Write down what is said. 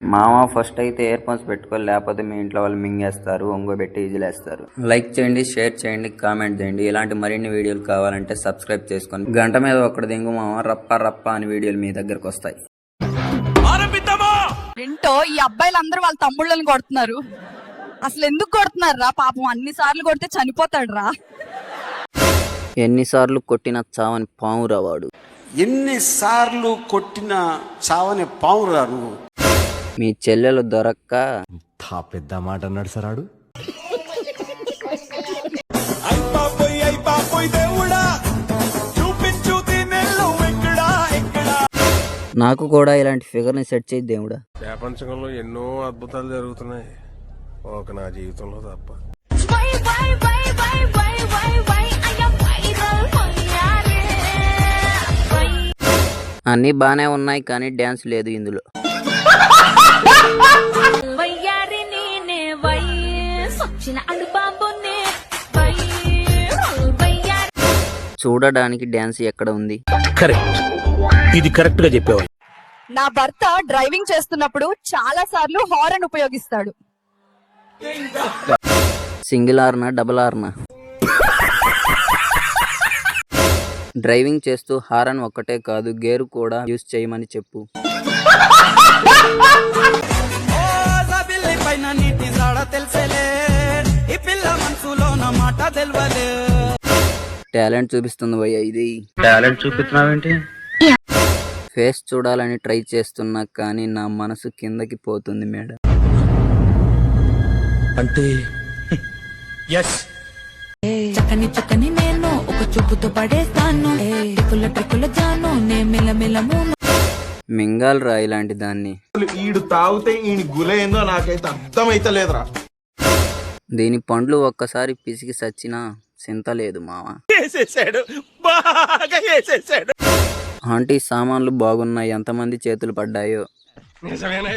మామ ఫస్ట్ అయితే ear phones పెట్టుకోవాలి, లేకపోతే మీ ఇంట్లో వాళ్ళు మింగేస్తారు, ఒంగోబెట్టి ఈజీలేస్తారు. లైక్ చేయండి, షేర్ చేయండి, కామెంట్ చేయండి. ఇలాంటి మరిన్ని వీడియోలు కావాలంటే సబ్స్క్రైబ్ చేసుకొని గంట మీద ఒక్కటి దింగు మామ, రప్ప రప్ప అని వీడియోలు మీ దగ్గరకు వస్తాయి. ఏంటో ఈ అబ్బాయిలందరూ వాళ్ళ తమ్ముళ్ళని కొడుతున్నారు. అసలు ఎందుకు కొడుతున్నారు రా? పాపం అన్ని సార్లు కొడితే చనిపోతాడు రా. ఎన్నిసార్లు కొట్టిన చావని పావురా వాడు. ఎన్నిసార్లు కొట్టిన చావని పావురా నువ్వు. మీ చెల్లెలు దొరక్క పెద్ద మాట అన్నాడు సరాడు. నాకు కూడా ఇలాంటి ఫిగర్ ని సెట్ చేయి దేవుడా. ప్రపంచంలో ఎన్నో అద్భుతాలు జరుగుతున్నాయి, ఒక నా జీవితంలో తప్ప. అన్ని బానే ఉన్నాయి కానీ డ్యాన్స్ లేదు ఇందులో. చూడడానికి డ్యాన్స్ ఎక్కడ ఉంది? కరెక్ట్, ఇది కరెక్ట్ గా చెప్పావు. నా భర్త డ్రైవింగ్ చేస్తున్నప్పుడు చాలా సార్లు హారన్ ఉపయోగిస్తాడు. Single ఆర్నా double ఆర్నా? డ్రైవింగ్ చేస్తూ హారన్ ఒక్కటే కాదు, గేరు కూడా యూస్ చేయమని చెప్పు. టాలెంట్ చూపిస్తుంది భయ్య ఇది. టాలెంట్ చూపిస్తున్నావేంటి? ఫేస్ చూడాలని ట్రై చేస్తున్నా కానీ నా మనసు కిందకి పోతుంది మేడం. అంటే చక్కని చక్కని నేను ఒక చూపుతో పడేస్తాను, ట్రిక్కుల జాను నే మిలమిలము. మింగాల్ రా ఇలాంటి దాన్ని. ఈడు తాగితే ఈయన గులేందో నాకైతే అర్థమైతలేదురా. దీని పండ్లు ఒక్కసారి పిసికి సచ్చినా చింత లేదు మావా. ఆంటీ సామాన్లు బాగున్నాయి, ఎంతమంది చేతులు పడ్డాయో. నిజమేనా?